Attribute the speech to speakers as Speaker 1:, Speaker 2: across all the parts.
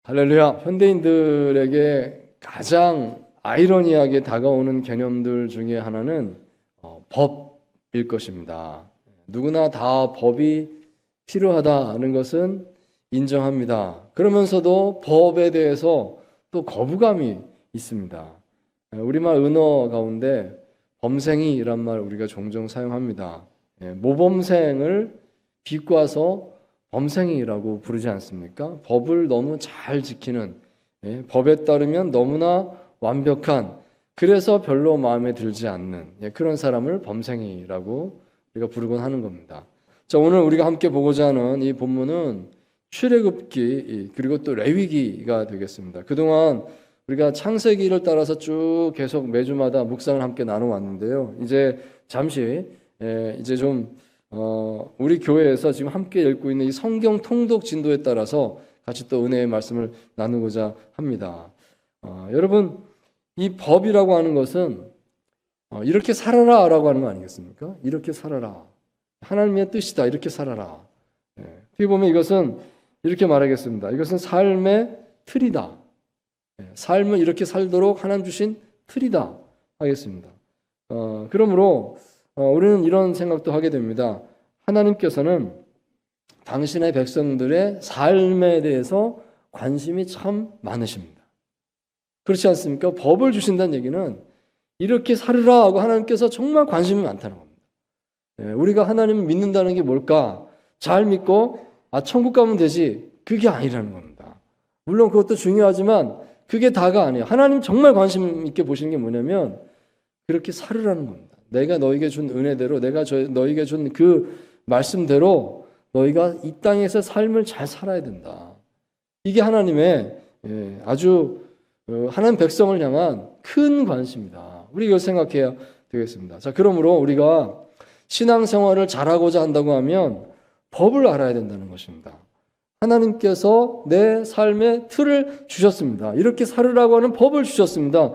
Speaker 1: 할렐루야. 현대인들에게 가장 아이러니하게 다가오는 개념들 중에 하나는 법일 것입니다. 누구나 다 법이 필요하다는 것은 인정합니다. 그러면서도 법에 대해서 또 거부감이 있습니다. 우리말 은어 가운데 범생이란 말 우리가 종종 사용합니다. 모범생을 비꼬아서 범생이라고 부르지 않습니까? 법을 너무 잘 지키는, 법에 따르면 너무나 완벽한, 그래서 별로 마음에 들지 않는 그런 사람을 범생이라고 우리가 부르곤 하는 겁니다. 자, 오늘 우리가 함께 보고자 하는 이 본문은 출애굽기 그리고 또 레위기가 되겠습니다. 그동안 우리가 창세기를 따라서 쭉 계속 매주마다 묵상을 함께 나눠왔는데요. 이제 잠시 이제 좀 우리 교회에서 지금 함께 읽고 있는 이 성경 통독 진도에 따라서 같이 또 은혜의 말씀을 나누고자 합니다. 여러분, 이 법이라고 하는 것은 이렇게 살아라 라고 하는 거 아니겠습니까? 이렇게 살아라. 하나님의 뜻이다. 이렇게 살아라. 어떻게 보면 이것은 이렇게 말하겠습니다. 이것은 삶의 틀이다. 삶을 이렇게 살도록 하나님 주신 틀이다 하겠습니다. 그러므로 우리는 이런 생각도 하게 됩니다. 하나님께서는 당신의 백성들의 삶에 대해서 관심이 참 많으십니다. 그렇지 않습니까? 법을 주신다는 얘기는 이렇게 살으라 하고 하나님께서 정말 관심이 많다는 겁니다. 우리가 하나님을 믿는다는 게 뭘까? 잘 믿고 천국 가면 되지. 그게 아니라는 겁니다. 물론 그것도 중요하지만 그게 다가 아니에요. 하나님 정말 관심 있게 보시는 게 뭐냐면 그렇게 살으라는 겁니다. 내가 너에게 준 은혜대로, 내가 너에게 준 그 말씀대로 너희가 이 땅에서 삶을 잘 살아야 된다. 이게 하나님의 아주 하나님 백성을 향한 큰 관심이다. 우리 이걸 생각해야 되겠습니다. 자, 그러므로 우리가 신앙생활을 잘하고자 한다고 하면 법을 알아야 된다는 것입니다. 하나님께서 내 삶의 틀을 주셨습니다. 이렇게 살으라고 하는 법을 주셨습니다.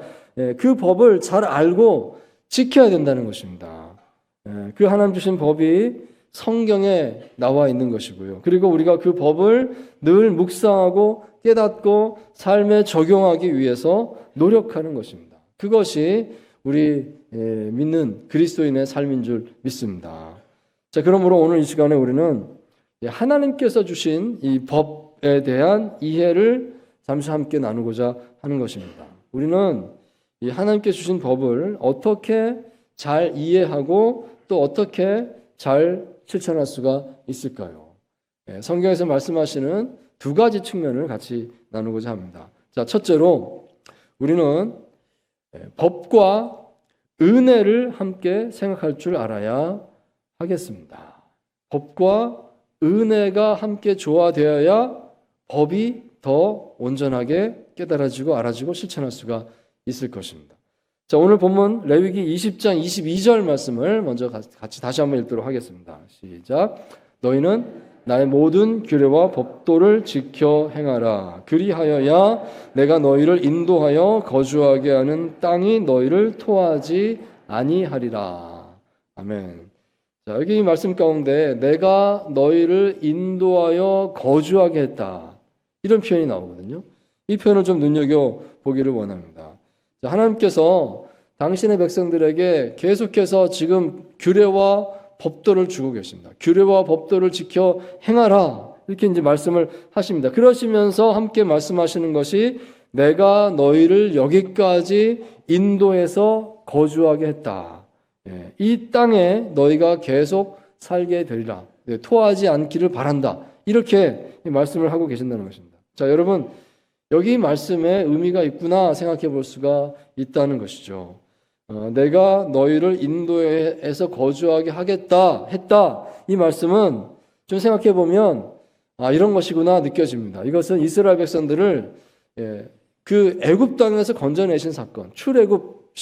Speaker 1: 그 법을 잘 알고 지켜야 된다는 것입니다. 그 하나님 주신 법이 성경에 나와 있는 것이고요. 그리고 우리가 그 법을 늘 묵상하고 깨닫고 삶에 적용하기 위해서 노력하는 것입니다. 그것이 우리 믿는 그리스도인의 삶인 줄 믿습니다. 자, 그러므로 오늘 이 시간에 우리는 하나님께서 주신 이 법에 대한 이해를 잠시 함께 나누고자 하는 것입니다. 우리는 이 하나님께 주신 법을 어떻게 잘 이해하고 또 어떻게 잘 실천할 수가 있을까요? 성경에서 말씀하시는 두 가지 측면을 같이 나누고자 합니다. 자, 첫째로 우리는 법과 은혜를 함께 생각할 줄 알아야 하겠습니다. 법과 은혜가 함께 조화되어야 법이 더 온전하게 깨달아지고 알아지고 실천할 수가 있을 것입니다. 자, 오늘 본문 레위기 20장 22절 말씀을 먼저 같이 다시 한번 읽도록 하겠습니다. 시작. 너희는 나의 모든 규례와 법도를 지켜 행하라. 그리하여야 내가 너희를 인도하여 거주하게 하는 땅이 너희를 토하지 아니하리라. 아멘. 자, 여기 이 말씀 가운데 내가 너희를 인도하여 거주하게 했다. 이런 표현이 나오거든요. 이 표현을 좀 눈여겨보기를 원합니다. 자, 하나님께서 당신의 백성들에게 계속해서 지금 규례와 법도를 주고 계십니다. 규례와 법도를 지켜 행하라. 이렇게 이제 말씀을 하십니다. 그러시면서 함께 말씀하시는 것이 내가 너희를 여기까지 인도해서 거주하게 했다. 이 땅에 너희가 계속 살게 되리라. 토하지 않기를 바란다. 이렇게 말씀을 하고 계신다는 것입니다. 자, 여러분, 여기 말씀에 의미가 있구나 생각해 볼 수가 있다는 것이죠. 내가 너희를 인도해서 거주하게 하겠다 했다. 이 말씀은 좀 생각해 보면 이런 것이구나 느껴집니다. 이것은 이스라엘 백성들을 그 애굽 땅에서 건져내신 사건, 출애굽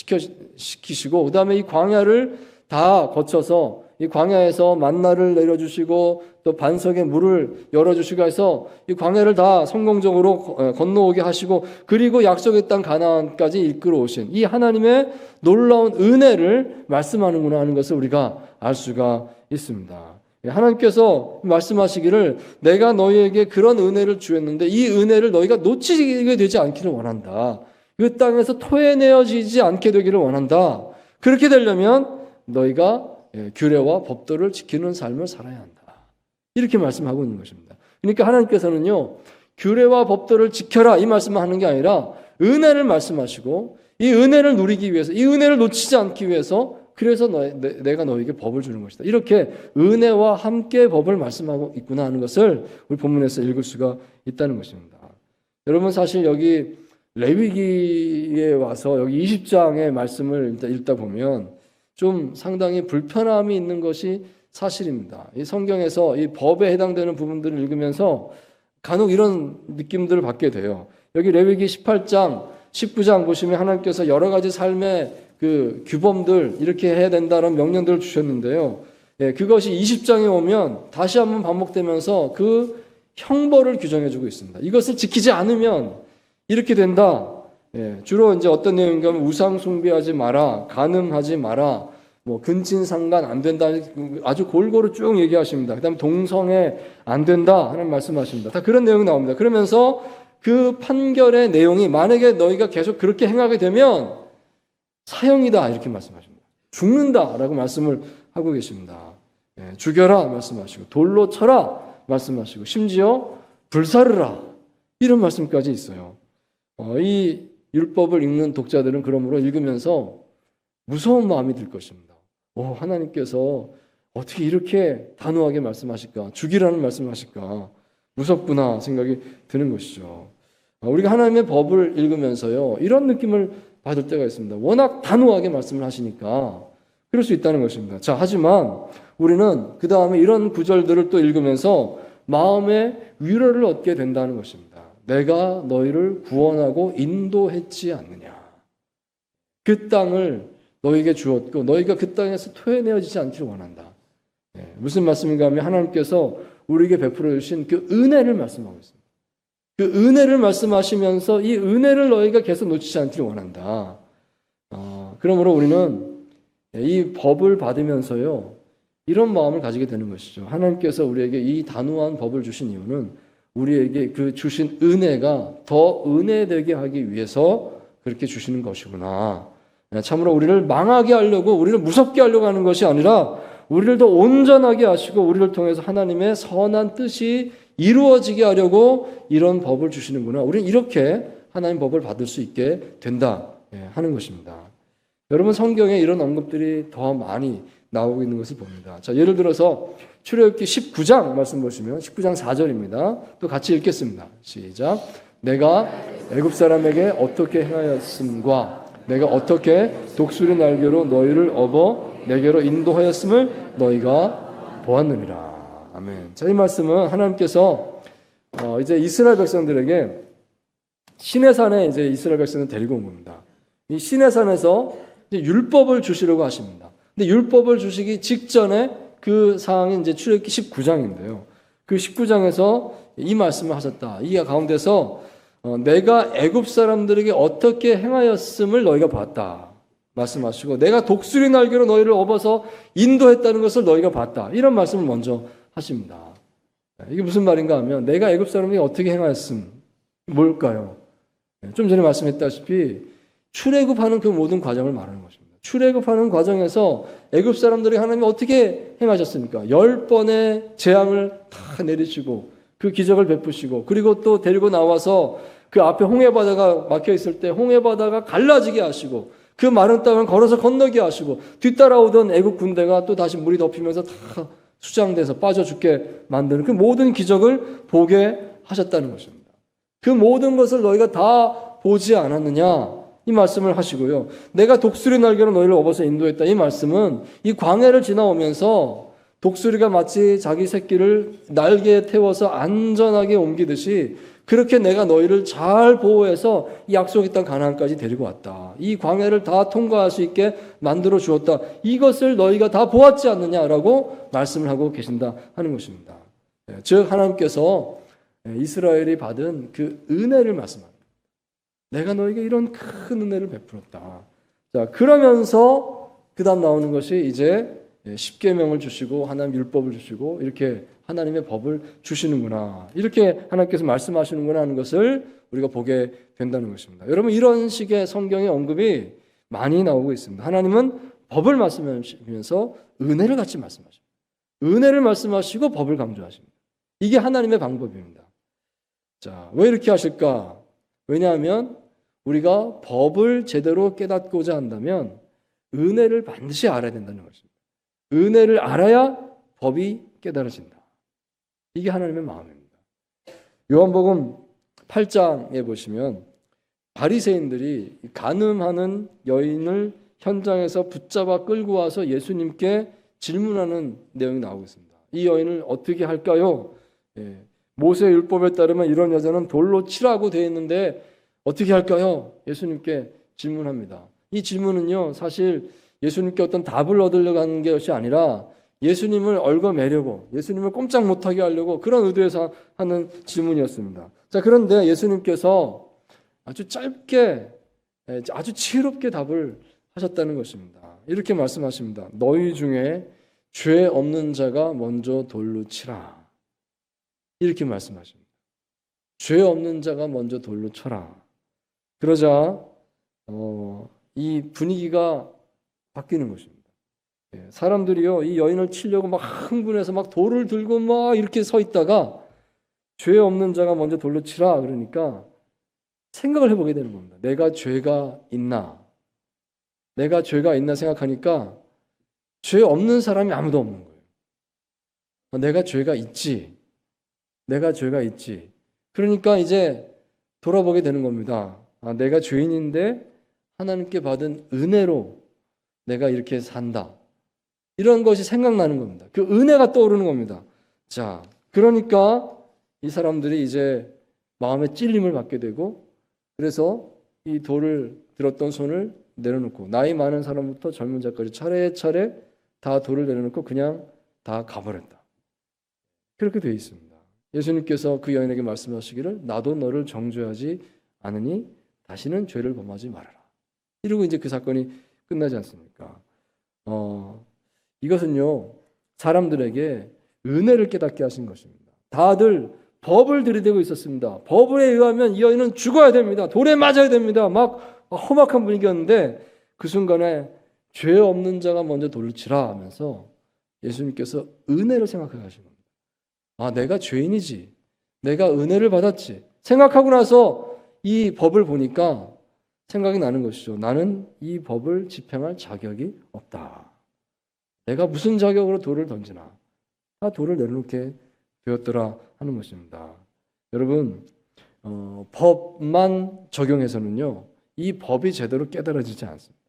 Speaker 1: 시키시고 그 다음에 이 광야를 다 거쳐서 이 광야에서 만나를 내려주시고 또 반석에 물을 열어주시고 해서 이 광야를 다 성공적으로 건너오게 하시고 그리고 약속의 땅 가나안까지 이끌어 오신 이 하나님의 놀라운 은혜를 말씀하는구나 하는 것을 우리가 알 수가 있습니다. 하나님께서 말씀하시기를 내가 너희에게 그런 은혜를 주었는데 이 은혜를 너희가 놓치게 되지 않기를 원한다. 이 땅에서 토해내어지지 않게 되기를 원한다. 그렇게 되려면 너희가 규례와 법도를 지키는 삶을 살아야 한다. 이렇게 말씀하고 있는 것입니다. 그러니까 하나님께서는요, 규례와 법도를 지켜라 이 말씀을 하는 게 아니라 은혜를 말씀하시고 이 은혜를 누리기 위해서, 이 은혜를 놓치지 않기 위해서 그래서 내가 너에게 법을 주는 것이다. 이렇게 은혜와 함께 법을 말씀하고 있구나 하는 것을 우리 본문에서 읽을 수가 있다는 것입니다. 여러분 사실 여기 레위기에 와서 여기 20장의 말씀을 읽다 보면 좀 상당히 불편함이 있는 것이 사실입니다. 이 성경에서 이 법에 해당되는 부분들을 읽으면서 간혹 이런 느낌들을 받게 돼요. 여기 레위기 18장, 19장 보시면 하나님께서 여러 가지 삶의 그 규범들 이렇게 해야 된다는 명령들을 주셨는데요. 그것이 20장에 오면 다시 한번 반복되면서 그 형벌을 규정해주고 있습니다. 이것을 지키지 않으면 이렇게 된다. 주로 이제 어떤 내용인가 하면 우상 숭배하지 마라, 간음하지 마라, 뭐 근친상간 안 된다, 아주 골고루 쭉 얘기하십니다. 그다음에 동성애 안 된다 하는 말씀하십니다. 다 그런 내용이 나옵니다. 그러면서 그 판결의 내용이 만약에 너희가 계속 그렇게 행하게 되면 사형이다 이렇게 말씀하십니다. 죽는다라고 말씀을 하고 계십니다. 죽여라 말씀하시고 돌로 쳐라 말씀하시고 심지어 불사르라 이런 말씀까지 있어요. 이 율법을 읽는 독자들은 그러므로 읽으면서 무서운 마음이 들 것입니다. 하나님께서 어떻게 이렇게 단호하게 말씀하실까? 죽이라는 말씀을 하실까? 무섭구나 생각이 드는 것이죠. 우리가 하나님의 법을 읽으면서요, 이런 느낌을 받을 때가 있습니다. 워낙 단호하게 말씀을 하시니까 그럴 수 있다는 것입니다. 자, 하지만 우리는 그 다음에 이런 구절들을 또 읽으면서 마음의 위로를 얻게 된다는 것입니다. 내가 너희를 구원하고 인도했지 않느냐. 그 땅을 너희에게 주었고 너희가 그 땅에서 토해내어지지 않기를 원한다. 무슨 말씀인가 하면 하나님께서 우리에게 베풀어 주신 그 은혜를 말씀하고 있습니다. 그 은혜를 말씀하시면서 이 은혜를 너희가 계속 놓치지 않기를 원한다. 그러므로 우리는 이 법을 받으면서요, 이런 마음을 가지게 되는 것이죠. 하나님께서 우리에게 이 단호한 법을 주신 이유는 우리에게 그 주신 은혜가 더 은혜되게 하기 위해서 그렇게 주시는 것이구나. 참으로 우리를 망하게 하려고, 우리를 무섭게 하려고 하는 것이 아니라 우리를 더 온전하게 하시고 우리를 통해서 하나님의 선한 뜻이 이루어지게 하려고 이런 법을 주시는구나. 우리는 이렇게 하나님 법을 받을 수 있게 된다 하는 것입니다. 여러분 성경에 이런 언급들이 더 많이 나오고 있는 것을 봅니다. 자, 예를 들어서 출애굽기 19장 말씀 보시면 19장 4절입니다. 또 같이 읽겠습니다. 시작. 내가 애굽 사람에게 어떻게 행하였음과 내가 어떻게 독수리 날개로 너희를 업어 내게로 인도하였음을 너희가 보았느니라. 아멘. 자, 이 말씀은 하나님께서 이제 이스라엘 백성들에게 시내산에 이제 이스라엘 백성을 데리고 온 겁니다. 이 시내산에서 이제 율법을 주시려고 하십니다. 근데 율법을 주시기 직전에 그 상황이 이제 출애굽기 19장인데요. 그 19장에서 이 말씀을 하셨다. 이 가운데서 내가 애굽 사람들에게 어떻게 행하였음을 너희가 봤다 말씀하시고 내가 독수리 날개로 너희를 업어서 인도했다는 것을 너희가 봤다. 이런 말씀을 먼저 하십니다. 이게 무슨 말인가 하면 내가 애굽 사람에게 어떻게 행하였음 뭘까요? 좀 전에 말씀했다시피 출애굽하는 그 모든 과정을 말하는 것입니다. 출애굽하는 과정에서 애굽 사람들이 하나님이 어떻게 행하셨습니까? 10번의 재앙을 다 내리시고 그 기적을 베푸시고 그리고 또 데리고 나와서 그 앞에 홍해바다가 막혀 있을 때 홍해바다가 갈라지게 하시고 그 마른 땅을 걸어서 건너게 하시고 뒤따라오던 애국 군대가 또 다시 물이 덮이면서 다 수장돼서 빠져 죽게 만드는 그 모든 기적을 보게 하셨다는 것입니다. 그 모든 것을 너희가 다 보지 않았느냐 이 말씀을 하시고요. 내가 독수리 날개로 너희를 업어서 인도했다 이 말씀은 이 광해를 지나오면서 독수리가 마치 자기 새끼를 날개에 태워서 안전하게 옮기듯이 그렇게 내가 너희를 잘 보호해서 이 약속의 땅 가나안까지 데리고 왔다. 이 광야를 다 통과할 수 있게 만들어 주었다. 이것을 너희가 다 보았지 않느냐라고 말씀을 하고 계신다 하는 것입니다. 즉 하나님께서 이스라엘이 받은 그 은혜를 말씀합니다. 내가 너에게 이런 큰 은혜를 베풀었다. 자, 그러면서 그 다음 나오는 것이 이제 십계명을 주시고 하나님 율법을 주시고 이렇게 하나님의 법을 주시는구나. 이렇게 하나님께서 말씀하시는구나 하는 것을 우리가 보게 된다는 것입니다. 여러분 이런 식의 성경의 언급이 많이 나오고 있습니다. 하나님은 법을 말씀하시면서 은혜를 같이 말씀하십니다. 은혜를 말씀하시고 법을 강조하십니다. 이게 하나님의 방법입니다. 자, 왜 이렇게 하실까? 왜냐하면 우리가 법을 제대로 깨닫고자 한다면 은혜를 반드시 알아야 된다는 것입니다. 은혜를 알아야 법이 깨달아진다. 이게 하나님의 마음입니다. 요한복음 8장에 보시면 바리새인들이 간음하는 여인을 현장에서 붙잡아 끌고 와서 예수님께 질문하는 내용이 나오고 있습니다. 이 여인을 어떻게 할까요? 모세 율법에 따르면 이런 여자는 돌로 치라고 되어 있는데 어떻게 할까요? 예수님께 질문합니다. 이 질문은요, 사실 예수님께 어떤 답을 얻으려고 하는 것이 아니라 예수님을 얽어매려고, 예수님을 꼼짝 못하게 하려고 그런 의도에서 하는 질문이었습니다. 자, 그런데 예수님께서 아주 짧게, 아주 지혜롭게 답을 하셨다는 것입니다. 이렇게 말씀하십니다. 너희 중에 죄 없는 자가 먼저 돌로 치라. 이렇게 말씀하십니다. 죄 없는 자가 먼저 돌로 쳐라. 그러자 이 분위기가 바뀌는 것입니다. 사람들이요, 이 여인을 치려고 막 흥분해서 막 돌을 들고 막 이렇게 서 있다가 죄 없는 자가 먼저 돌로 치라 그러니까 생각을 해보게 되는 겁니다. 내가 죄가 있나? 내가 죄가 있나 생각하니까 죄 없는 사람이 아무도 없는 거예요. 내가 죄가 있지. 내가 죄가 있지. 그러니까 이제 돌아보게 되는 겁니다. 내가 죄인인데 하나님께 받은 은혜로 내가 이렇게 산다. 이런 것이 생각나는 겁니다. 그 은혜가 떠오르는 겁니다. 자, 그러니까 이 사람들이 이제 마음에 찔림을 받게 되고 그래서 이 돌을 들었던 손을 내려놓고 나이 많은 사람부터 젊은 자까지 차례차례 다 돌을 내려놓고 그냥 다 가버렸다. 그렇게 되어 있습니다. 예수님께서 그 여인에게 말씀하시기를 나도 너를 정죄하지 않으니 다시는 죄를 범하지 말아라. 이러고 이제 그 사건이 끝나지 않습니까? 이것은요, 사람들에게 은혜를 깨닫게 하신 것입니다. 다들 법을 들이대고 있었습니다. 법에 의하면 이 여인은 죽어야 됩니다. 돌에 맞아야 됩니다. 막 험악한 분위기였는데 그 순간에 죄 없는 자가 먼저 돌을 치라 하면서 예수님께서 은혜를 생각하게 하신 겁니다. 내가 죄인이지. 내가 은혜를 받았지. 생각하고 나서 이 법을 보니까 생각이 나는 것이죠. 나는 이 법을 집행할 자격이 없다. 내가 무슨 자격으로 돌을 던지나. 다 돌을 내려놓게 되었더라 하는 것입니다. 여러분, 법만 적용해서는요, 이 법이 제대로 깨달아지지 않습니다.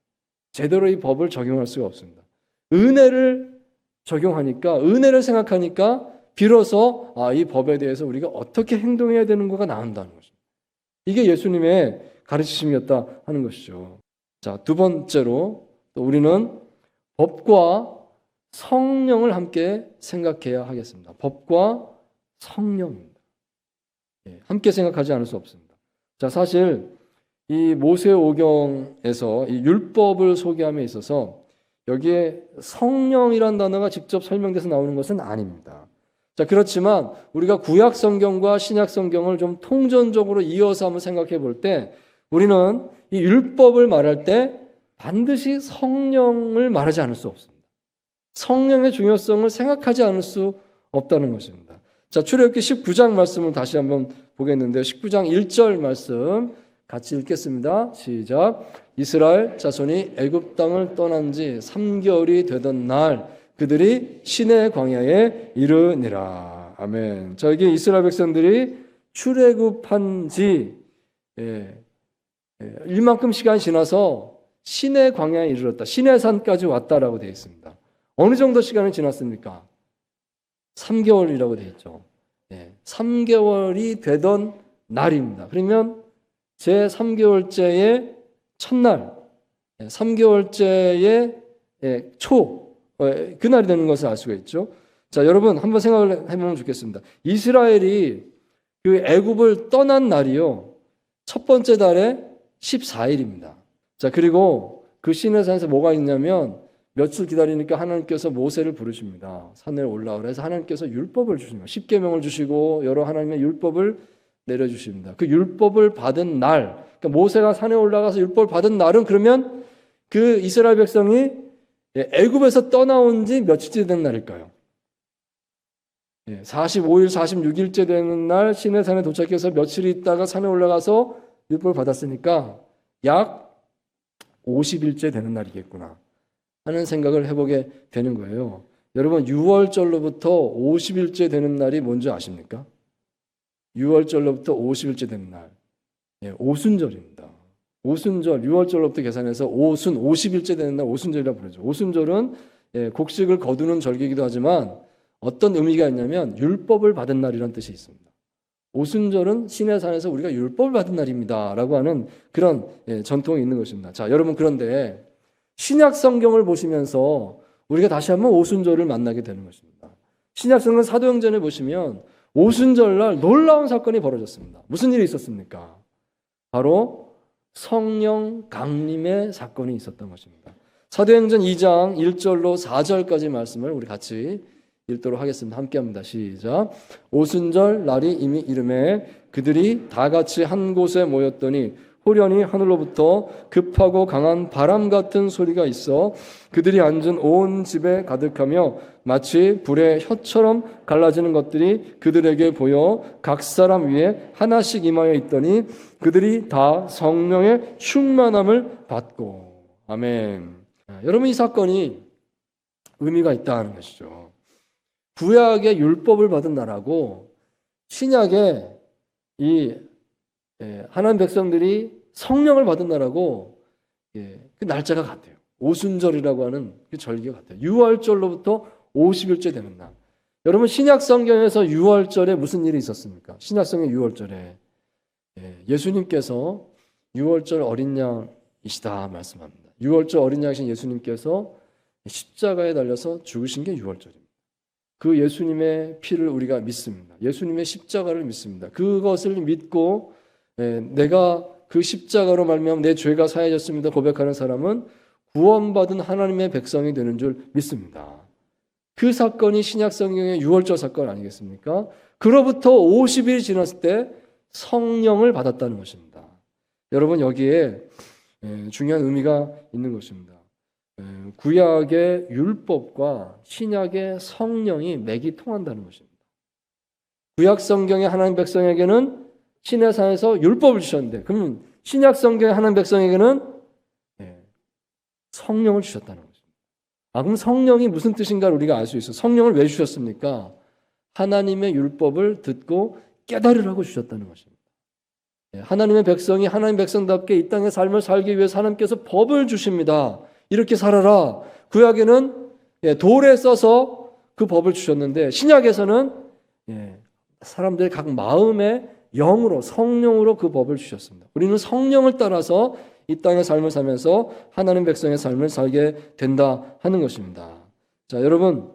Speaker 1: 제대로 이 법을 적용할 수가 없습니다. 은혜를 적용하니까, 은혜를 생각하니까 비로소 이 법에 대해서 우리가 어떻게 행동해야 되는 거가 나온다는 것입니다. 이게 예수님의 가르치심이었다 하는 것이죠. 자, 두 번째로 또 우리는 법과 성령을 함께 생각해야 하겠습니다. 법과 성령입니다. 함께 생각하지 않을 수 없습니다. 자, 사실 이 모세오경에서 이 율법을 소개함에 있어서 여기에 성령이란 단어가 직접 설명돼서 나오는 것은 아닙니다. 자, 그렇지만 우리가 구약 성경과 신약 성경을 좀 통전적으로 이어서 한번 생각해 볼 때 우리는 이 율법을 말할 때 반드시 성령을 말하지 않을 수 없습니다. 성령의 중요성을 생각하지 않을 수 없다는 것입니다. 자, 출애굽기 19장 말씀을 다시 한번 보겠는데 19장 1절 말씀 같이 읽겠습니다. 시작. 이스라엘 자손이 애굽 땅을 떠난 지 3개월이 되던 날 그들이 시내 광야에 이르니라. 아멘. 자, 이게 이스라엘 백성들이 출애굽한 지 이만큼 시간이 지나서 시내 광야에 이르렀다. 시내산까지 왔다라고 되어 있습니다. 어느 정도 시간이 지났습니까? 3개월이라고 되어 있죠. 3개월이 되던 날입니다. 그러면 제 3개월째의 첫날, 3개월째의 초, 그날이 되는 것을 알 수가 있죠. 자, 여러분 한번 생각을 해보면 좋겠습니다. 이스라엘이 그 애굽을 떠난 날이요, 첫 번째 달에 14일입니다. 자, 그리고 그 시내산에서 뭐가 있냐면 며칠 기다리니까 하나님께서 모세를 부르십니다. 산에 올라오라 해서 하나님께서 율법을 주십니다. 십계명을 주시고 여러 하나님의 율법을 내려주십니다. 그 율법을 받은 날, 그러니까 모세가 산에 올라가서 율법을 받은 날은 그러면 그 이스라엘 백성이 애굽에서 떠나온 지 며칠째 된 날일까요? 45일, 46일째 되는 날 시내산에 도착해서 며칠 있다가 산에 올라가서 율법을 받았으니까 약 50일째 되는 날이겠구나 하는 생각을 해보게 되는 거예요. 여러분 6월절로부터 50일째 되는 날이 뭔지 아십니까? 6월절로부터 50일째 되는 날, 오순절입니다. 오순절, 6월절로부터 계산해서 오순, 50일째 되는 날 오순절이라고 부르죠. 오순절은 곡식을 거두는 절기이기도 하지만 어떤 의미가 있냐면 율법을 받은 날이라는 뜻이 있습니다. 오순절은 시내산에서 우리가 율법을 받은 날입니다 라고 하는 그런 전통이 있는 것입니다. 자, 여러분 그런데 신약 성경을 보시면서 우리가 다시 한번 오순절을 만나게 되는 것입니다. 신약 성경 사도행전에 보시면 오순절날 놀라운 사건이 벌어졌습니다. 무슨 일이 있었습니까? 바로 성령 강림의 사건이 있었던 것입니다. 사도행전 2장 1절로 4절까지 말씀을 우리 같이 읽도록 하겠습니다. 함께합니다. 시작. 오순절 날이 이미 이르매 그들이 다 같이 한 곳에 모였더니 호련히 하늘로부터 급하고 강한 바람 같은 소리가 있어 그들이 앉은 온 집에 가득하며 마치 불의 혀처럼 갈라지는 것들이 그들에게 보여 각 사람 위에 하나씩 임하여 있더니 그들이 다 성령의 충만함을 받고. 아멘. 여러분 이 사건이 의미가 있다는 것이죠. 구약의 율법을 받은 날하고 신약의 이 하나님 백성들이 성령을 받은 날하고 그 날짜가 같아요. 오순절이라고 하는 그 절기가 같아요. 6월절로부터 50일째 되는 날. 여러분 신약 성경에서 6월절에 무슨 일이 있었습니까? 신약 성경 6월절에 예수님께서 6월절 어린 양이시다 말씀합니다. 6월절 어린 양이신 예수님께서 십자가에 달려서 죽으신 게 6월절입니다. 그 예수님의 피를 우리가 믿습니다. 예수님의 십자가를 믿습니다. 그것을 믿고 내가 그 십자가로 말미암아 내 죄가 사해졌습니다 고백하는 사람은 구원받은 하나님의 백성이 되는 줄 믿습니다. 그 사건이 신약 성경의 6월절 사건 아니겠습니까? 그로부터 50일이 지났을 때 성령을 받았다는 것입니다. 여러분 여기에 중요한 의미가 있는 것입니다. 구약의 율법과 신약의 성령이 맥이 통한다는 것입니다. 구약 성경의 하나님 백성에게는 시내산에서 율법을 주셨는데 그러면 신약 성경의 하나님 백성에게는 성령을 주셨다는 것입니다. 그럼 성령이 무슨 뜻인가를 우리가 알 수 있어요. 성령을 왜 주셨습니까? 하나님의 율법을 듣고 깨달으라고 주셨다는 것입니다. 하나님의 백성이 하나님 백성답게 이 땅의 삶을 살기 위해서 하나님께서 법을 주십니다. 이렇게 살아라. 구약에는 돌에 써서 그 법을 주셨는데 신약에서는 사람들의 각 마음의 영으로 성령으로 그 법을 주셨습니다. 우리는 성령을 따라서 이 땅의 삶을 살면서 하나님 백성의 삶을 살게 된다 하는 것입니다. 자, 여러분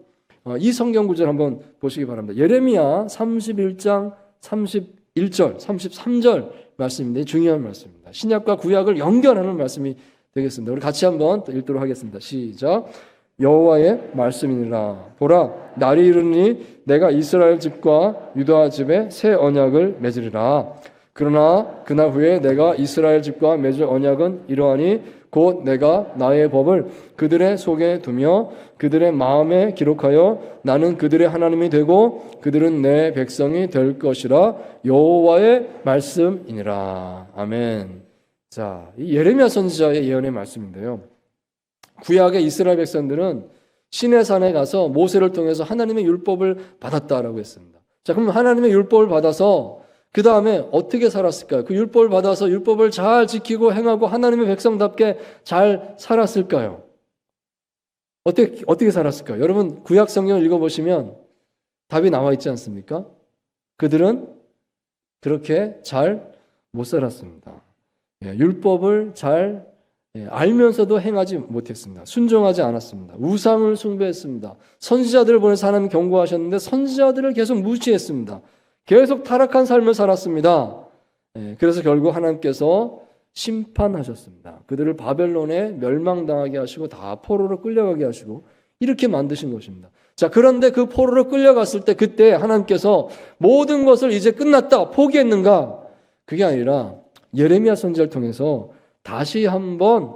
Speaker 1: 이 성경 구절 한번 보시기 바랍니다. 예레미야 31장 31절, 33절 말씀인데 중요한 말씀입니다. 신약과 구약을 연결하는 말씀이 되겠습니다. 우리 같이 한번 읽도록 하겠습니다. 시작. 여호와의 말씀이니라. 보라, 날이 이르니 내가 이스라엘 집과 유다 집에 새 언약을 맺으리라. 그러나 그날 후에 내가 이스라엘 집과 맺을 언약은 이러하니 곧 내가 나의 법을 그들의 속에 두며 그들의 마음에 기록하여 나는 그들의 하나님이 되고 그들은 내 백성이 될 것이라. 여호와의 말씀이니라. 아멘. 자, 이 예레미야 선지자의 예언의 말씀인데요. 구약의 이스라엘 백성들은 시내산에 가서 모세를 통해서 하나님의 율법을 받았다라고 했습니다. 자, 그럼 하나님의 율법을 받아서 그 다음에 어떻게 살았을까요? 그 율법을 받아서 율법을 잘 지키고 행하고 하나님의 백성답게 잘 살았을까요? 어떻게 살았을까요? 여러분 구약 성경을 읽어보시면 답이 나와 있지 않습니까? 그들은 그렇게 잘 못 살았습니다. 율법을 잘 알면서도 행하지 못했습니다. 순종하지 않았습니다. 우상을 숭배했습니다. 선지자들을 보내서 하나님 경고하셨는데 선지자들을 계속 무시했습니다. 계속 타락한 삶을 살았습니다. 그래서 결국 하나님께서 심판하셨습니다. 그들을 바벨론에 멸망당하게 하시고 다 포로로 끌려가게 하시고 이렇게 만드신 것입니다. 자, 그런데 그 포로로 끌려갔을 때 그때 하나님께서 모든 것을 이제 끝났다 포기했는가? 그게 아니라 예레미야 선지자를 통해서 다시 한번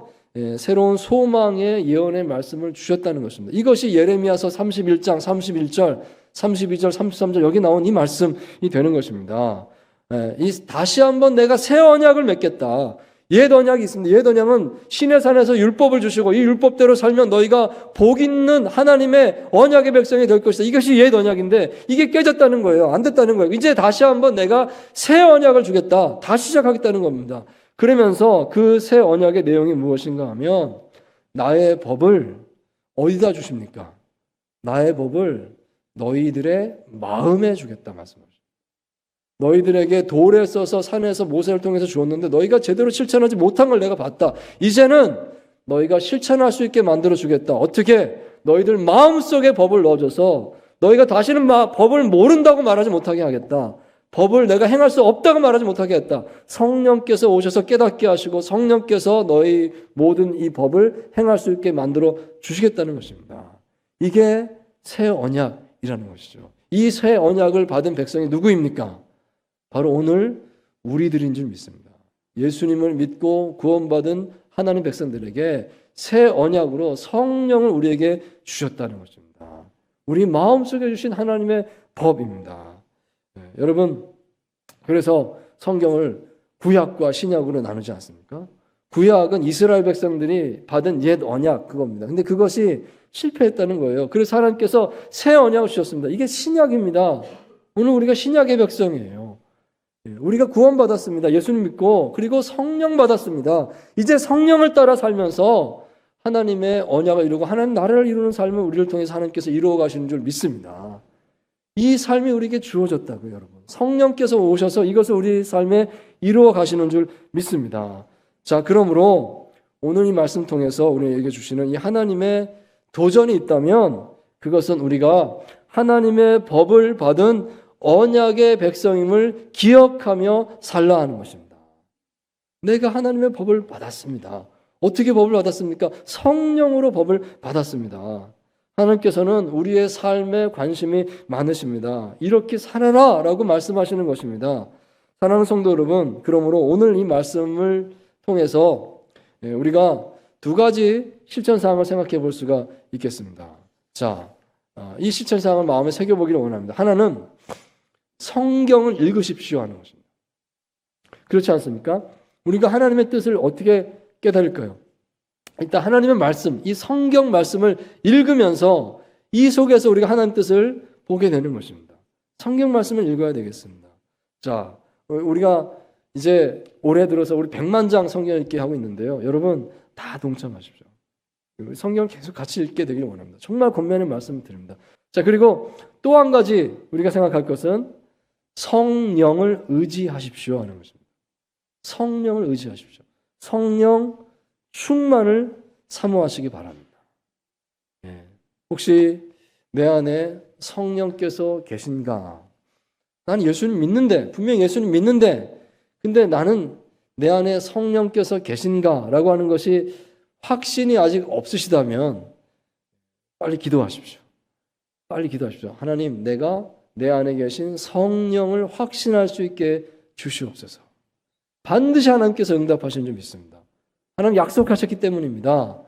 Speaker 1: 새로운 소망의 예언의 말씀을 주셨다는 것입니다. 이것이 예레미야서 31장 31절 32절 33절 여기 나온 이 말씀이 되는 것입니다. 다시 한번 내가 새 언약을 맺겠다. 옛 언약이 있습니다. 옛 언약은 신의 산에서 율법을 주시고 이 율법대로 살면 너희가 복 있는 하나님의 언약의 백성이 될 것이다. 이것이 옛 언약인데 이게 깨졌다는 거예요. 안 됐다는 거예요. 이제 다시 한번 내가 새 언약을 주겠다. 다시 시작하겠다는 겁니다. 그러면서 그 새 언약의 내용이 무엇인가 하면 나의 법을 어디다 주십니까? 나의 법을 너희들의 마음에 주겠다 말씀하십니다. 너희들에게 돌에 써서 산에서 모세를 통해서 주었는데 너희가 제대로 실천하지 못한 걸 내가 봤다. 이제는 너희가 실천할 수 있게 만들어 주겠다. 어떻게? 너희들 마음속에 법을 넣어줘서 너희가 다시는 법을 모른다고 말하지 못하게 하겠다. 법을 내가 행할 수 없다고 말하지 못하게 했다. 성령께서 오셔서 깨닫게 하시고 성령께서 너희 모든 이 법을 행할 수 있게 만들어 주시겠다는 것입니다. 이게 새 언약이라는 것이죠. 이 새 언약을 받은 백성이 누구입니까? 바로 오늘 우리들인 줄 믿습니다. 예수님을 믿고 구원받은 하나님 백성들에게 새 언약으로 성령을 우리에게 주셨다는 것입니다. 우리 마음속에 주신 하나님의 법입니다. 여러분, 그래서 성경을 구약과 신약으로 나누지 않습니까? 구약은 이스라엘 백성들이 받은 옛 언약 그겁니다. 근데 그것이 실패했다는 거예요. 그래서 하나님께서 새 언약을 주셨습니다. 이게 신약입니다. 오늘 우리가 신약의 백성이에요. 우리가 구원받았습니다. 예수님 믿고 그리고 성령 받았습니다. 이제 성령을 따라 살면서 하나님의 언약을 이루고 하나님 나라를 이루는 삶을 우리를 통해서 하나님께서 이루어 가시는 줄 믿습니다. 이 삶이 우리에게 주어졌다고요, 여러분. 성령께서 오셔서 이것을 우리 삶에 이루어 가시는 줄 믿습니다. 자, 그러므로 오늘 이 말씀 통해서 우리에게 주시는 이 하나님의 도전이 있다면 그것은 우리가 하나님의 법을 받은 언약의 백성임을 기억하며 살라 하는 것입니다. 내가 하나님의 법을 받았습니다. 어떻게 법을 받았습니까? 성령으로 법을 받았습니다. 하나님께서는 우리의 삶에 관심이 많으십니다. 이렇게 살아라 라고 말씀하시는 것입니다. 사랑하는 성도 여러분, 그러므로 오늘 이 말씀을 통해서 우리가 두 가지 실천사항을 생각해 볼 수가 있겠습니다. 자, 이 실천사항을 마음에 새겨보기를 원합니다. 하나는 성경을 읽으십시오 하는 것입니다. 그렇지 않습니까? 우리가 하나님의 뜻을 어떻게 깨달을까요? 일단 하나님의 말씀, 이 성경 말씀을 읽으면서 이 속에서 우리가 하나님 뜻을 보게 되는 것입니다. 성경 말씀을 읽어야 되겠습니다. 자, 우리가 이제 올해 들어서 우리 100만 장 성경 읽기 하고 있는데요. 여러분 다 동참하십시오. 성경을 계속 같이 읽게 되기를 원합니다. 정말 권면의 말씀을 드립니다. 자, 그리고 또 한 가지 우리가 생각할 것은 성령을 의지하십시오 하는 것입니다. 성령을 의지하십시오. 성령 충만을 사모하시기 바랍니다. 혹시 내 안에 성령께서 계신가? 나는 예수님 믿는데, 분명히 예수님 믿는데, 근데 나는 내 안에 성령께서 계신가? 라고 하는 것이 확신이 아직 없으시다면 빨리 기도하십시오. 빨리 기도하십시오. 하나님, 내가 내 안에 계신 성령을 확신할 수 있게 주시옵소서. 반드시 하나님께서 응답하시는 줄 믿습니다. 하나님 약속하셨기 때문입니다.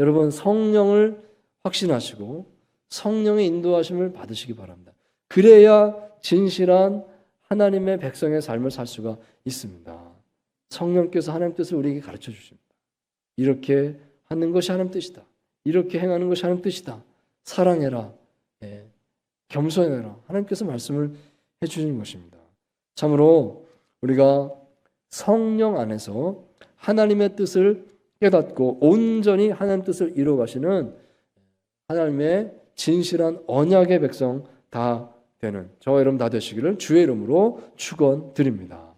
Speaker 1: 여러분 성령을 확신하시고 성령의 인도하심을 받으시기 바랍니다. 그래야 진실한 하나님의 백성의 삶을 살 수가 있습니다. 성령께서 하나님 뜻을 우리에게 가르쳐 주십니다. 이렇게 하는 것이 하나님 뜻이다. 이렇게 행하는 것이 하나님 뜻이다. 사랑해라. 겸손해라. 하나님께서 말씀을 해주시는 것입니다. 참으로 우리가 성령 안에서 하나님의 뜻을 깨닫고 온전히 하나님의 뜻을 이루어가시는 하나님의 진실한 언약의 백성 다 되는 저와 여러분 다 되시기를 주의 이름으로 축원드립니다.